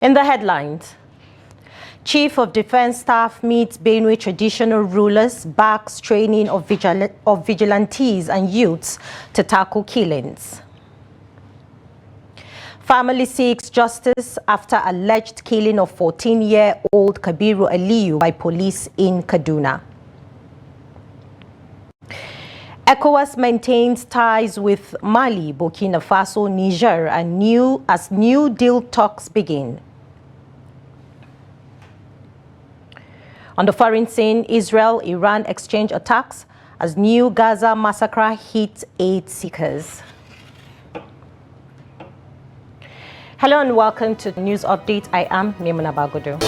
In the headlines, Chief of Defense Staff meets Benue traditional rulers, backs training of vigilantes and youths to tackle killings. Family seeks justice after alleged killing of 14-year-old Kabiru Aliyu by police in Kaduna. ECOWAS maintains ties with Mali, Burkina Faso, Niger, and as new deal talks begin. On the foreign scene, Israel-Iran exchange attacks as new Gaza massacre hits aid seekers. Hello and welcome to the news update. I am Maimuna Bagodo.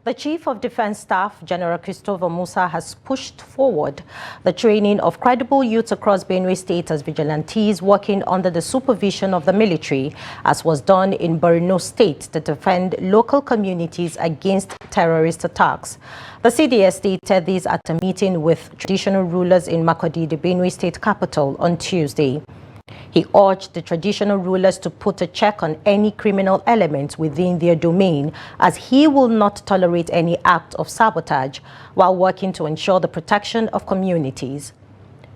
The Chief of Defense Staff, General Christopher Musa, has pushed forward the training of credible youths across Benue State as vigilantes working under the supervision of the military, as was done in Borno State to defend local communities against terrorist attacks. The CDS stated this at a meeting with traditional rulers in Makurdi, the Benue State capital, on Tuesday. He urged the traditional rulers to put a check on any criminal elements within their domain, as he will not tolerate any act of sabotage while working to ensure the protection of communities.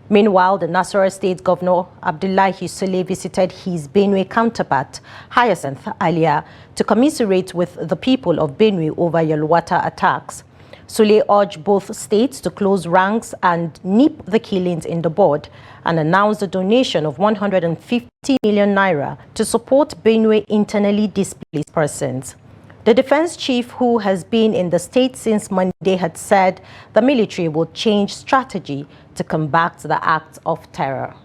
Meanwhile, the Nasarawa State Governor Abdullahi Sule visited his Benue counterpart, Hyacinth, earlier to commiserate with the people of Benue over Yelwata attacks. Sule urged both states to close ranks and nip the killings in the bud, and announced a donation of 150 million naira to support Benue internally displaced persons. The defense chief, who has been in the state since Monday, had said the military will change strategy to combat the acts of terror.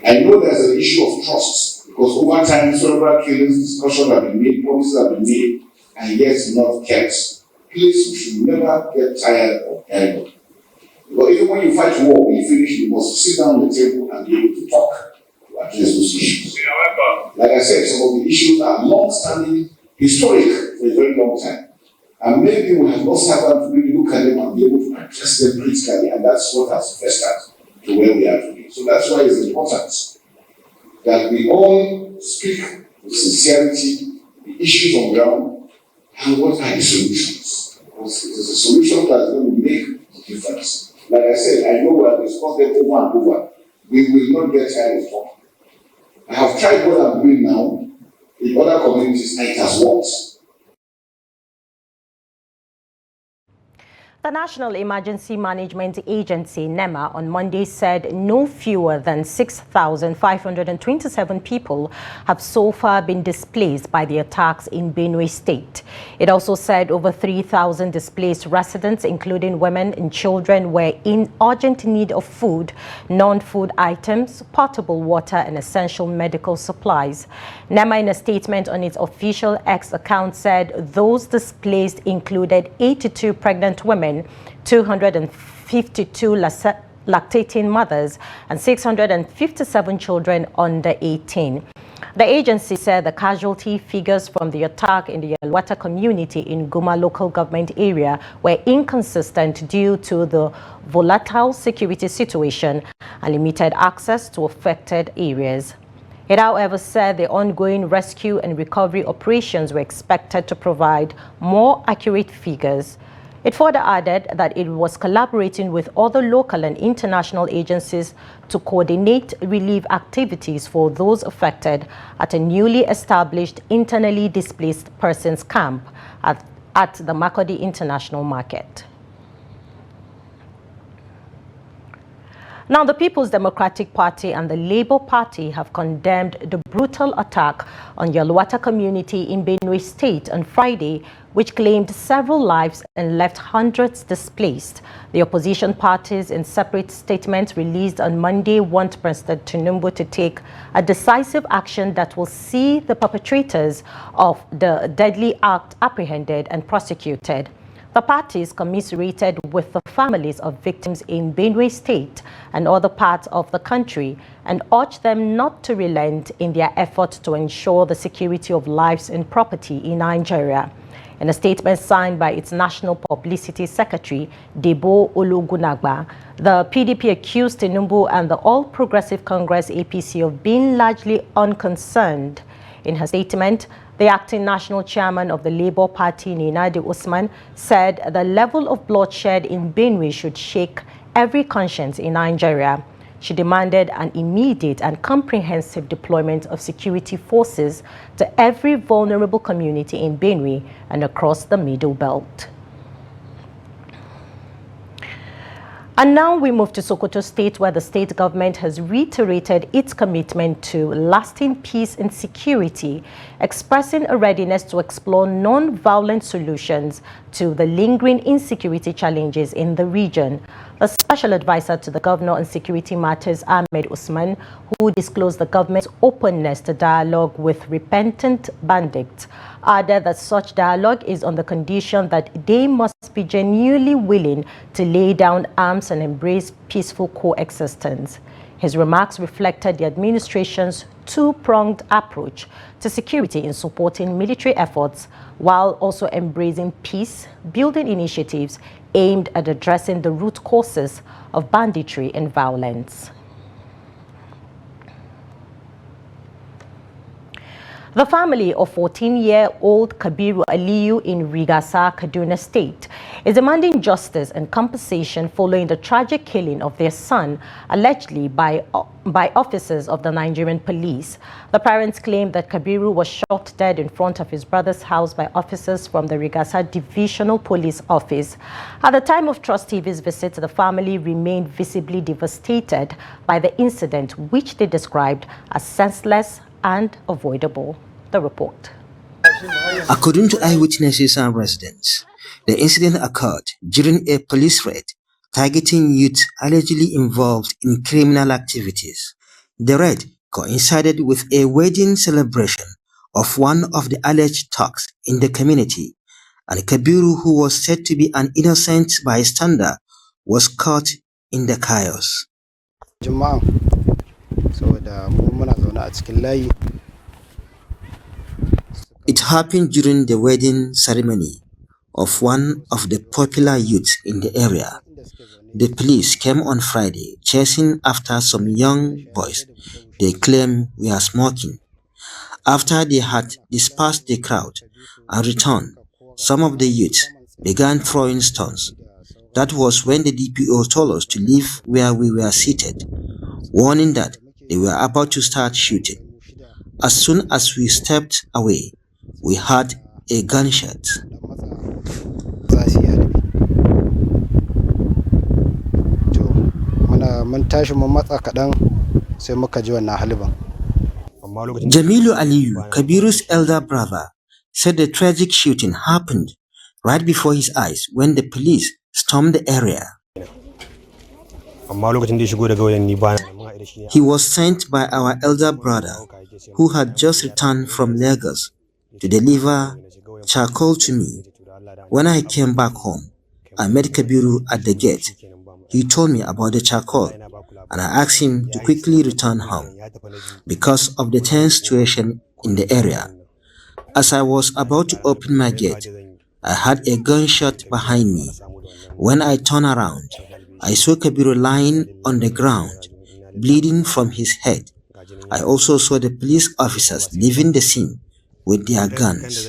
I know there's an issue of trust, because over time several killings, discussions have been made, promises have been made, and yet not kept. Please, we should never get tired of dialogue. Because even when you fight war, when you finish, you must sit down on the table and be able to talk to address those issues. Like I said, some of the issues are long-standing, historic for a very long time. And maybe we have not sat down to really look at them and be able to address them critically, and that's what has festered to where we are today. So that's why it's important that we all speak with sincerity, the issues on ground, and what are the solutions. Because it is a solution that is going to make the difference. Like I said, I know we have discussed them over and over. We will not get tired of talking. I have tried what I'm doing now in other communities, and it has worked. The National Emergency Management Agency, NEMA, on Monday said no fewer than 6,527 people have so far been displaced by the attacks in Benue State. It also said over 3,000 displaced residents, including women and children, were in urgent need of food, non-food items, potable water, and essential medical supplies. NEMA, in a statement on its official X account, said those displaced included 82 pregnant women, 252 lactating mothers, and 657 children under 18. The agency said the casualty figures from the attack in the Yelwata community in Guma local government area were inconsistent due to the volatile security situation and limited access to affected areas. It, however, said the ongoing rescue and recovery operations were expected to provide more accurate figures. It further added that it was collaborating with other local and international agencies to coordinate relief activities for those affected at a newly established internally displaced persons camp at the Makurdi International Market. Now, the People's Democratic Party and the Labour Party have condemned the brutal attack on Yelwata community in Benue State on Friday, which claimed several lives and left hundreds displaced. The opposition parties, in separate statements released on Monday, want President Tinubu to take a decisive action that will see the perpetrators of the deadly act apprehended and prosecuted. The parties commiserated with the families of victims in Benue State and other parts of the country and urged them not to relent in their effort to ensure the security of lives and property in Nigeria. In a statement signed by its National Publicity Secretary, Debo Ologunagba, the PDP accused Tinubu and the All Progressive Congress APC of being largely unconcerned. In her statement, the acting national chairman of the Labour Party, Ninadi Usman, said the level of bloodshed in Benue should shake every conscience in Nigeria. She demanded an immediate and comprehensive deployment of security forces to every vulnerable community in Benue and across the Middle Belt. And now we move to Sokoto State, where the state government has reiterated its commitment to lasting peace and security, expressing a readiness to explore non-violent solutions to the lingering insecurity challenges in the region. The special advisor to the governor on security matters, Ahmed Usman, who disclosed the government's openness to dialogue with repentant bandits, added that such dialogue is on the condition that they must be genuinely willing to lay down arms and embrace peaceful coexistence. His remarks reflected the administration's two-pronged approach to security in supporting military efforts while also embracing peace-building initiatives aimed at addressing the root causes of banditry and violence. The family of 14-year-old Kabiru Aliyu in Rigasa, Kaduna State, is demanding justice and compensation following the tragic killing of their son, allegedly by officers of the Nigerian police. The parents claim that Kabiru was shot dead in front of his brother's house by officers from the Rigasa Divisional Police Office. At the time of Trust TV's visit, the family remained visibly devastated by the incident, which they described as senseless and avoidable. The report. According to eyewitnesses and residents, the incident occurred during a police raid targeting youth allegedly involved in criminal activities. The raid coincided with a wedding celebration of one of the alleged thugs in the community, and Kabiru, who was said to be an innocent bystander, was caught in the chaos. It happened during the wedding ceremony of one of the popular youths in the area. The police came on Friday chasing after some young boys they claim were smoking. After they had dispersed the crowd and returned, some of the youths began throwing stones. That was when the DPO told us to leave where we were seated, warning that they were about to start shooting. As soon as we stepped away, we heard a gunshot. Jamilu Aliyu, Kabiru's elder brother, said the tragic shooting happened right before his eyes when the police stormed the area. He was sent by our elder brother, who had just returned from Lagos, to deliver charcoal to me. When I came back home, I met Kabiru at the gate. He told me about the charcoal, and I asked him to quickly return home because of the tense situation in the area. As I was about to open my gate, I heard a gunshot behind me. When I turned around, I saw Kabiru lying on the ground, bleeding from his head. I also saw the police officers leaving the scene with their guns.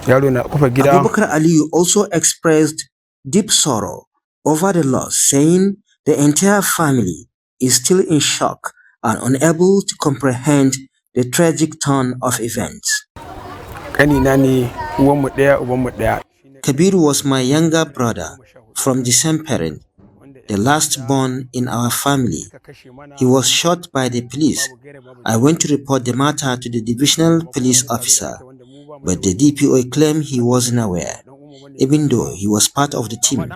Abubakar Aliyu also expressed deep sorrow over the loss, saying the entire family is still in shock and unable to comprehend the tragic turn of events. Kabiru was my younger brother from the same parent, the last born in our family. He was shot by the police. I went to report the matter to the divisional police officer, but the DPO claimed he wasn't aware, even though he was part of the team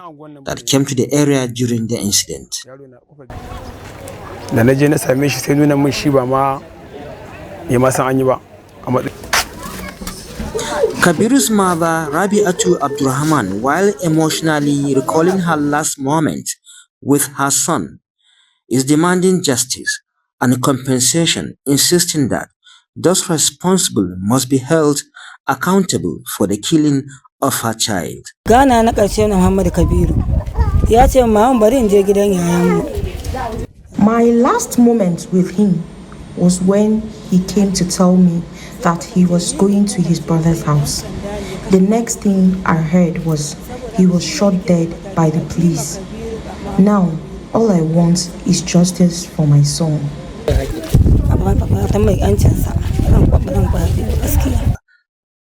that came to the area during the incident. Kabiru's mother, Rabi'atu Abdurrahman, while emotionally recalling her last moment with her son, is demanding justice and compensation, insisting that those responsible must be held accountable for the killing of her child. Gana na ƙarshe na Muhammadu Kabiru ya ce mama bari in je gidan yayanmu. My last moment with him was when he came to tell me that he was going to his brother's house. The next thing I heard was he was shot dead by the police. Now, all I want is justice for my son.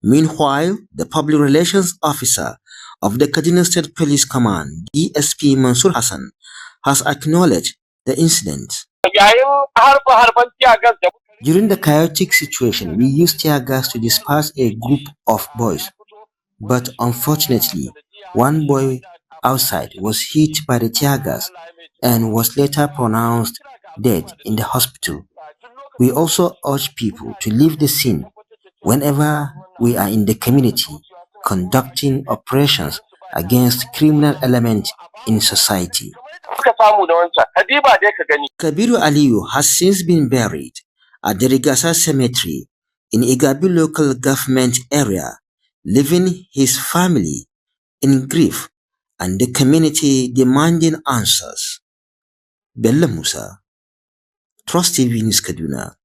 Meanwhile, the public relations officer of the Kaduna State Police Command, DSP Mansour Hassan, has acknowledged the incident. During the chaotic situation, we used tear gas to disperse a group of boys, but unfortunately, one boy outside was hit by the tear gas and was later pronounced dead in the hospital. We also urge people to leave the scene whenever we are in the community conducting operations against criminal elements in society. Kabiru Aliyu has since been buried at the Rigasa Cemetery in Igabi local government area, leaving his family in grief and the community demanding answers. Bello Musa, Trust TV News Kaduna.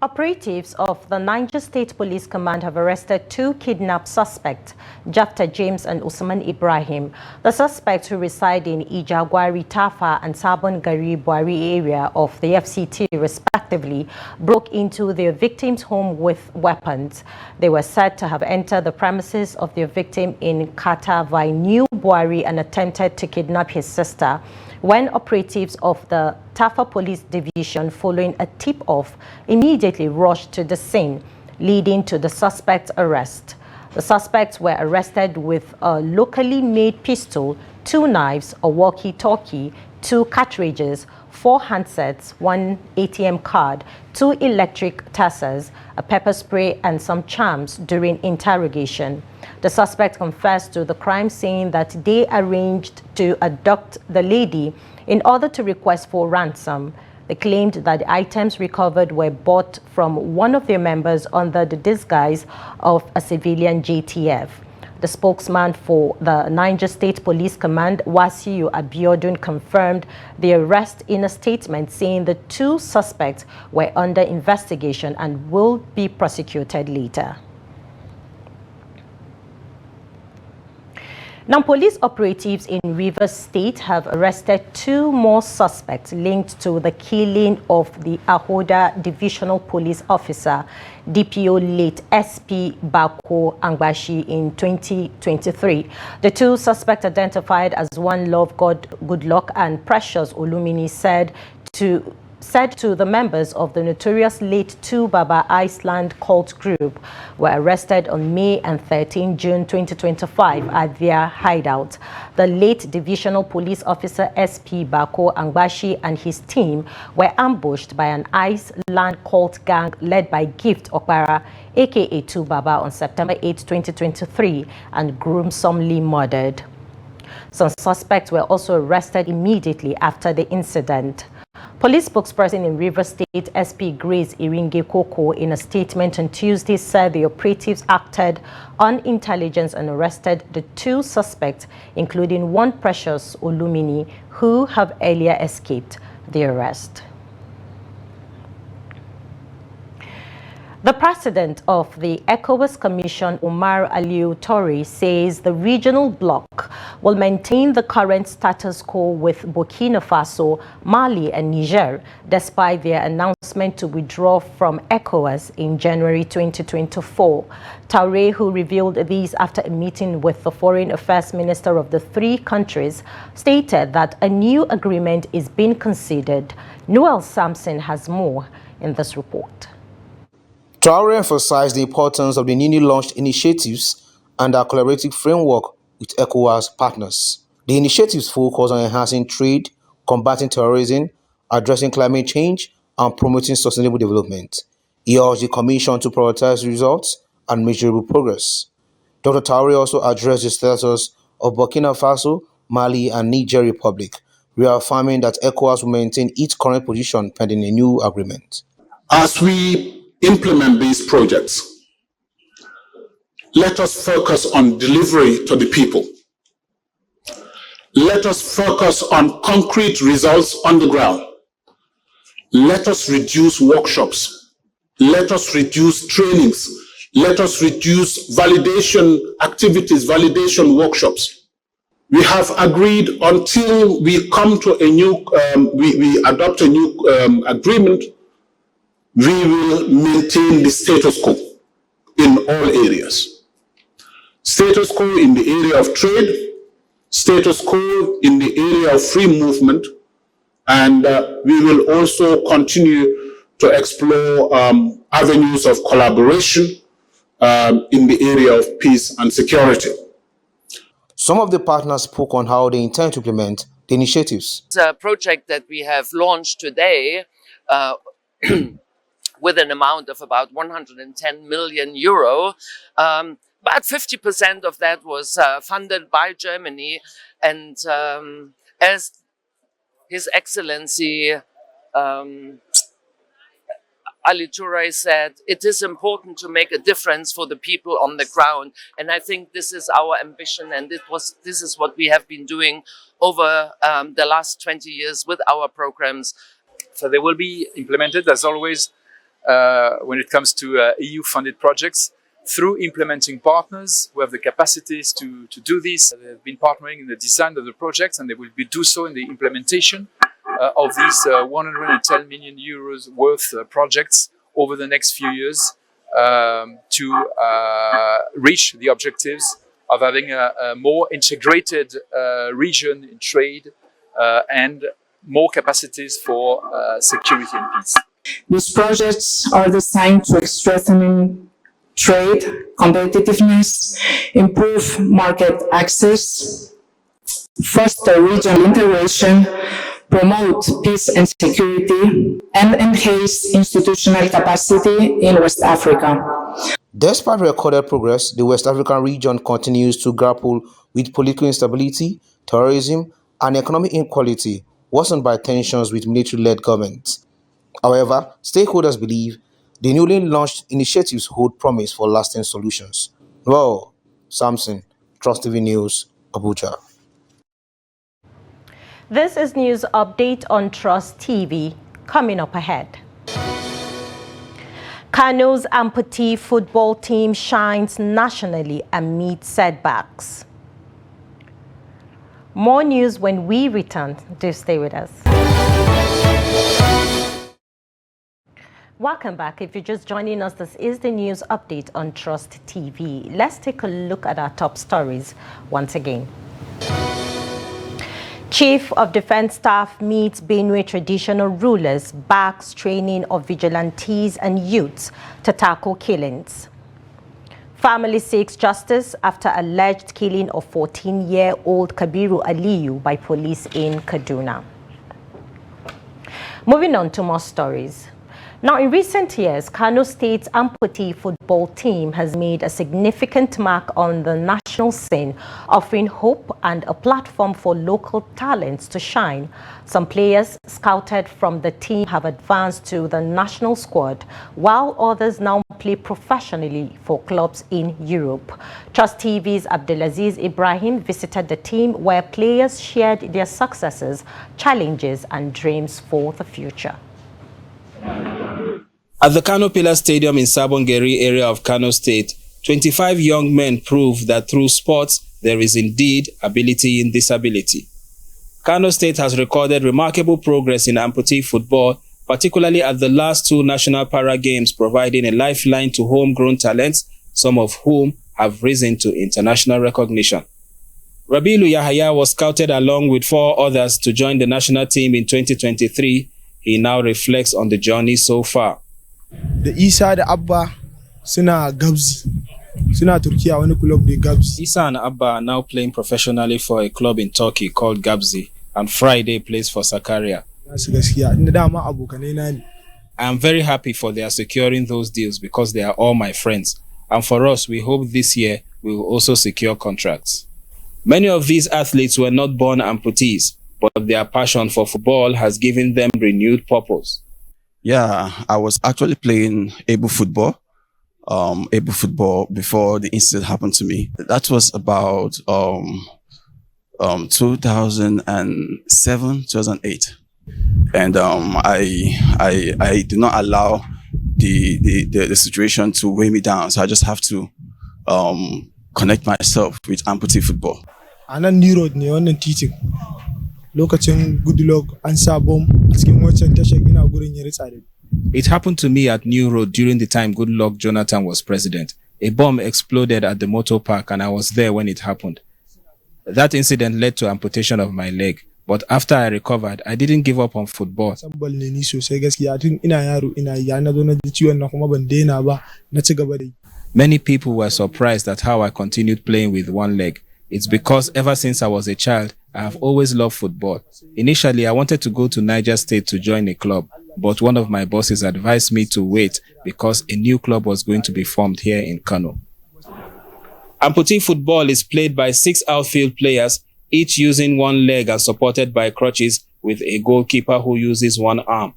Operatives of the Niger State Police Command have arrested 2 kidnapped suspects, Jafta James and Usman Ibrahim. The suspects, who reside in Ijagwari Tafa and Sabon Gari Bwari area of the FCT respectively, broke into their victim's home with weapons. They were said to have entered the premises of their victim in Katavai New Bwari and attempted to kidnap his sister. When operatives of the Tafa Police Division, following a tip-off, immediately rushed to the scene, leading to the suspect's arrest. The suspects were arrested with a locally made pistol, 2 knives, a walkie-talkie, 2 cartridges, 4 handsets, 1 ATM card, 2 electric tasers, a pepper spray, and some charms during interrogation. The suspect confessed to the crime, saying that they arranged to abduct the lady in order to request for ransom. They claimed that the items recovered were bought from one of their members under the disguise of a civilian JTF. The spokesman for the Niger State Police Command, Wasiu Abiodun, confirmed the arrest in a statement, saying the 2 suspects were under investigation and will be prosecuted later. Now, police operatives in Rivers State have arrested 2 more suspects linked to the killing of the Ahoda Divisional Police Officer, DPO late SP Bako Angbashi, in 2023. The 2 suspects, identified as One Love God Goodluck and Precious Olumini, said to the members of the notorious late 2 Baba Iceland cult group, were arrested on May and 13 June 2025 at their hideout. The late Divisional Police Officer SP Bako Angbashi and his team were ambushed by an Iceland cult gang led by Gift Okpara, aka 2 Baba, on September 8, 2023 and gruesomely murdered. Some suspects were also arrested immediately after the incident. Police spokesperson in Rivers State, SP Grace Iringe Koko, in a statement on Tuesday, said the operatives acted on intelligence and arrested the 2 suspects, including one Precious Olumini, who have earlier escaped the arrest. The president of the ECOWAS Commission, Umar Aliu Tori, says the regional bloc will maintain the current status quo with Burkina Faso, Mali, and Niger, despite their announcement to withdraw from ECOWAS in January 2024. Traoré, who revealed these after a meeting with the foreign affairs minister of the 3 countries, stated that a new agreement is being considered. Noel Sampson has more in this report. Traoré emphasized the importance of the newly launched initiatives and our collaborative framework with ECOWAS partners. The initiatives focus on enhancing trade, combating terrorism, addressing climate change, and promoting sustainable development. He urged the Commission to prioritize results and measurable progress. Dr. Traore also addressed the status of Burkina Faso, Mali, and Niger Republic, reaffirming that ECOWAS will maintain its current position pending a new agreement. As we implement these projects, let us focus on delivery to the people. Let us focus on concrete results on the ground. Let us reduce workshops. Let us reduce trainings. Let us reduce validation activities, validation workshops. We have agreed until we come to a new, we adopt a new agreement, we will maintain the status quo in all areas. Status quo in the area of trade, status quo in the area of free movement, and we will also continue to explore avenues of collaboration in the area of peace and security. Some of the partners spoke on how they intend to implement the initiatives. It's a project that we have launched today with an amount of about 110 million euro. About 50% of that was funded by Germany, and as His Excellency Ali Touré said, it is important to make a difference for the people on the ground, and I think this is our ambition, and this is what we have been doing over the last 20 years with our programs. So they will be implemented, as always, when it comes to EU-funded projects, through implementing partners who have the capacities to do this. They've been partnering in the design of the projects, and they will do so in the implementation of these 110 million euros worth projects over the next few years to reach the objectives of having a more integrated region in trade and more capacities for security and peace. These projects are designed to strengthen trade, competitiveness, improve market access, foster regional integration, promote peace and security, and enhance institutional capacity in West Africa. Despite recorded progress, the West African region continues to grapple with political instability, terrorism, and economic inequality worsened by tensions with military-led governments. However, stakeholders believe the newly launched initiatives hold promise for lasting solutions. Well, Samson, Trust TV News, Abuja. This is news update on Trust TV. Coming up ahead. Kano's amputee football team shines nationally amid setbacks. More news when we return. Do stay with us. Welcome back. If you're just joining us, this is the news update on Trust TV. Let's take a look at our top stories once again. Chief of Defense Staff meets Benue traditional rulers, backs training of vigilantes and youths to tackle killings. Family seeks justice after alleged killing of 14-year-old Kabiru Aliyu by police in Kaduna. Moving on to more stories. Now, in recent years, Kano State's amputee football team has made a significant mark on the national scene, offering hope and a platform for local talents to shine. Some players scouted from the team have advanced to the national squad, while others now play professionally for clubs in Europe. Trust TV's Abdulaziz Ibrahim visited the team, where players shared their successes, challenges, and dreams for the future. At the Kano Pillar Stadium in Sabongeri area of Kano State, 25 young men prove that through sports, there is indeed ability in disability. Kano State has recorded remarkable progress in amputee football, particularly at the last two National Para Games, providing a lifeline to homegrown talents, some of whom have risen to international recognition. Rabilu Yahaya was scouted along with 4 others to join the national team in 2023. He now reflects on the journey so far. The Isa da Abba suna Gabzi, suna Turkiya wani club da Gabzi. Isa and Abba are now playing professionally for a club in Turkey called Gabzi, and Friday plays for Sakarya. Nasu gaskiya inda dama abokanai na ne. I am very happy for their securing those deals because they are all my friends. And for us, we hope this year we will also secure contracts. Many of these athletes were not born amputees, but their passion for football has given them renewed purpose. Yeah, I was actually playing able football before the incident happened to me. That was about 2007, 2008. And I did not allow the situation to weigh me down. So I just have to connect myself with amputee football. Anan New Road ne wannan titin. Lokacin good luck an sa bomb a cikin wancan tashar ina gurin ya ritsa da. It happened to me at New Road during the time Goodluck Jonathan was president. A bomb exploded at the motor park and I was there when it happened. That incident led to amputation of my leg. But after I recovered, I didn't give up on football. Many people were surprised at how I continued playing with one leg. It's because ever since I was a child, I have always loved football. Initially, I wanted to go to Niger State to join a club, but one of my bosses advised me to wait because a new club was going to be formed here in Kano. Amputee football is played by 6 outfield players, each using one leg and supported by crutches, with a goalkeeper who uses one arm.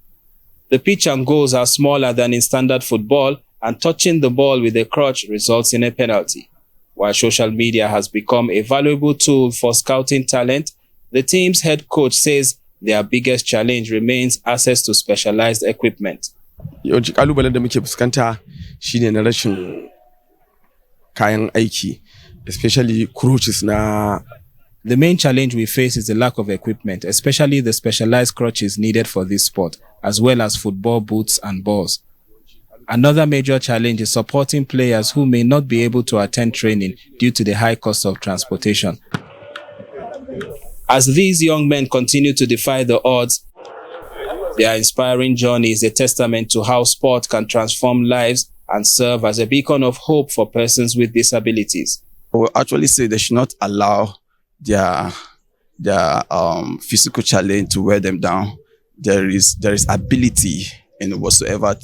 The pitch and goals are smaller than in standard football, and touching the ball with a crutch results in a penalty. While social media has become a valuable tool for scouting talent, the team's head coach says their biggest challenge remains access to specialized equipment. Yawanci kalubalen da muke fuskanta shine na rashin kayan aiki, especially crutches na. The main challenge we face is the lack of equipment, especially the specialized crutches needed for this sport, as well as football boots and balls. Another major challenge is supporting players who may not be able to attend training due to the high cost of transportation. As these young men continue to defy the odds, their inspiring journey is a testament to how sport can transform lives and serve as a beacon of hope for persons with disabilities. I will actually say they should not allow their physical challenge to wear them down. There is ability in whatsoever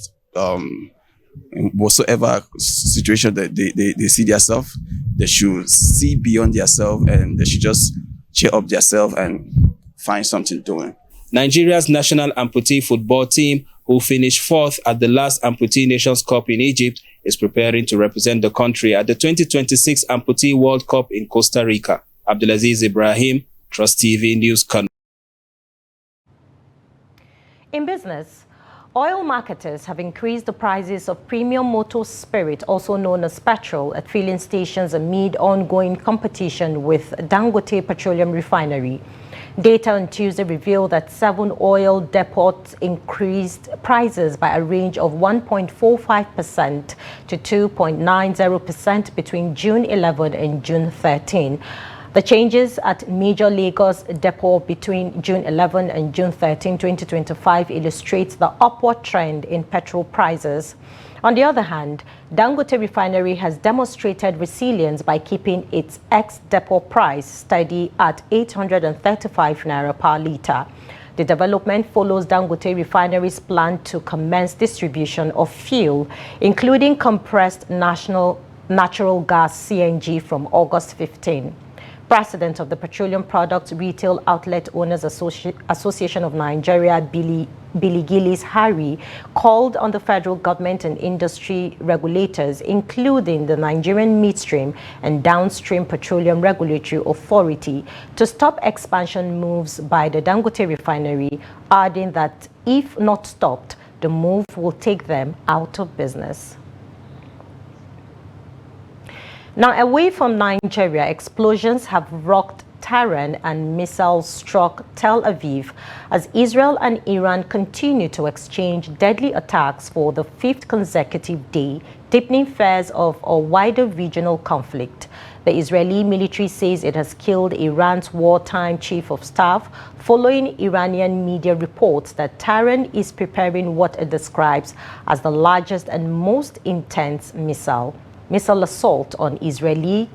situation that they see themselves. They should see beyond themselves and they should just cheer up themselves and find something doing. Nigeria's national amputee football team, who finished 4th at the last Amputee Nations Cup in Egypt, is preparing to represent the country at the 2026 Amputee World Cup in Costa Rica. Abdulaziz Ibrahim, Trust TV News. In business, oil marketers have increased the prices of premium motor spirit, also known as petrol, at filling stations amid ongoing competition with Dangote Petroleum Refinery. Data on Tuesday revealed that 7 oil depots increased prices by a range of 1.45% to 2.90% between June 11 and June 13. The changes at major Lagos depot between June 11 and June 13, 2025 illustrates the upward trend in petrol prices. On the other hand, Dangote Refinery has demonstrated resilience by keeping its ex-depot price steady at 835 naira per litre. The development follows Dangote Refinery's plan to commence distribution of fuel, including compressed natural gas (CNG) from August 15. President of the Petroleum Products Retail Outlet Owners Association of Nigeria, Billy Gillis Harry, called on the federal government and industry regulators, including the Nigerian Midstream and Downstream Petroleum Regulatory Authority, to stop expansion moves by the Dangote Refinery, adding that if not stopped, the move will take them out of business. Now, away from Nigeria, explosions have rocked Tehran and missiles struck Tel Aviv as Israel and Iran continue to exchange deadly attacks for the 5th consecutive day, deepening fears of a wider regional conflict. The Israeli military says it has killed Iran's wartime chief of staff following Iranian media reports that Tehran is preparing what it describes as the largest and most intense missile assault on Israeli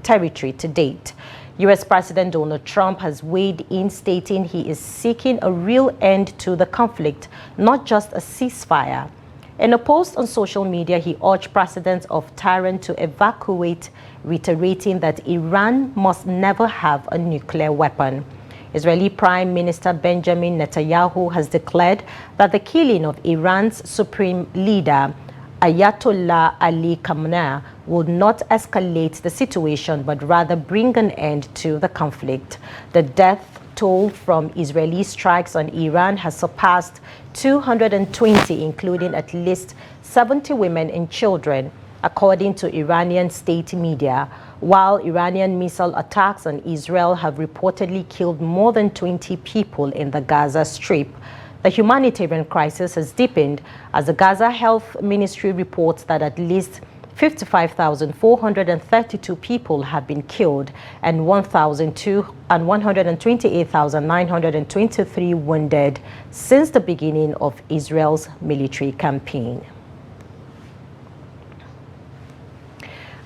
territory to date. U.S. President Donald Trump has weighed in, stating he is seeking a real end to the conflict, not just a ceasefire. In a post on social media, he urged presidents of Tehran to evacuate, reiterating that Iran must never have a nuclear weapon. Israeli Prime Minister Benjamin Netanyahu has declared that the killing of Iran's supreme leader, Ayatollah Ali Khamenei, will not escalate the situation but rather bring an end to the conflict. The death toll from Israeli strikes on Iran has surpassed 220, including at least 70 women and children, according to Iranian state media, while Iranian missile attacks on Israel have reportedly killed more than 20 people in the Gaza Strip. The humanitarian crisis has deepened as the Gaza Health Ministry reports that at least 55,432 people have been killed and 128,923 wounded since the beginning of Israel's military campaign.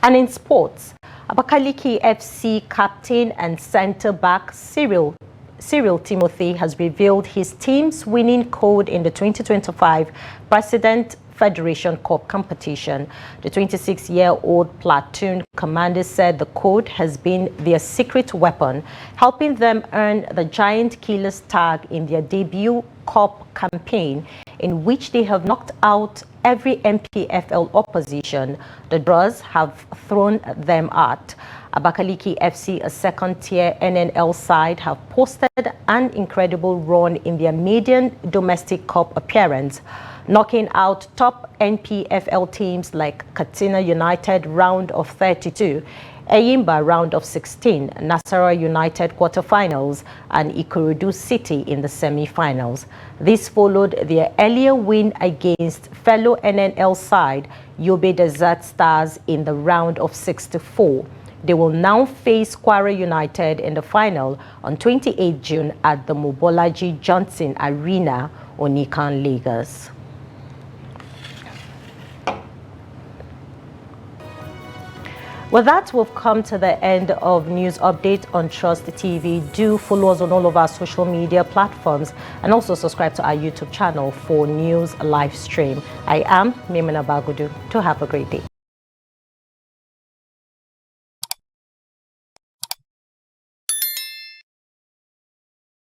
And in sports, Abakaliki FC captain and centre-back Cyril Timothy has revealed his team's winning code in the 2025 President Federation Cup competition. The 26-year-old platoon commander said the code has been their secret weapon, helping them earn the Giant Killers tag in their debut cup campaign, in which they have knocked out every MPFL opposition the draws have thrown them at. Abakaliki FC, a second-tier NNL side, have posted an incredible run in their maiden domestic cup appearance, knocking out top NPFL teams like Katsina United round of 32, Eyimba round of 16, Nasarawa United quarterfinals, and Ikorodu City in the semi-finals. This followed their earlier win against fellow NNL side Yobe Desert Stars in the round of 64. They will now face Kwara United in the final on 28 June at the Mobolaji Johnson Arena, Onikan, Lagos. With that, we've come to the end of News Update on Trust TV. Do follow us on all of our social media platforms and also subscribe to our YouTube channel for news live stream. I am Mimina Bagudu. To have a great day.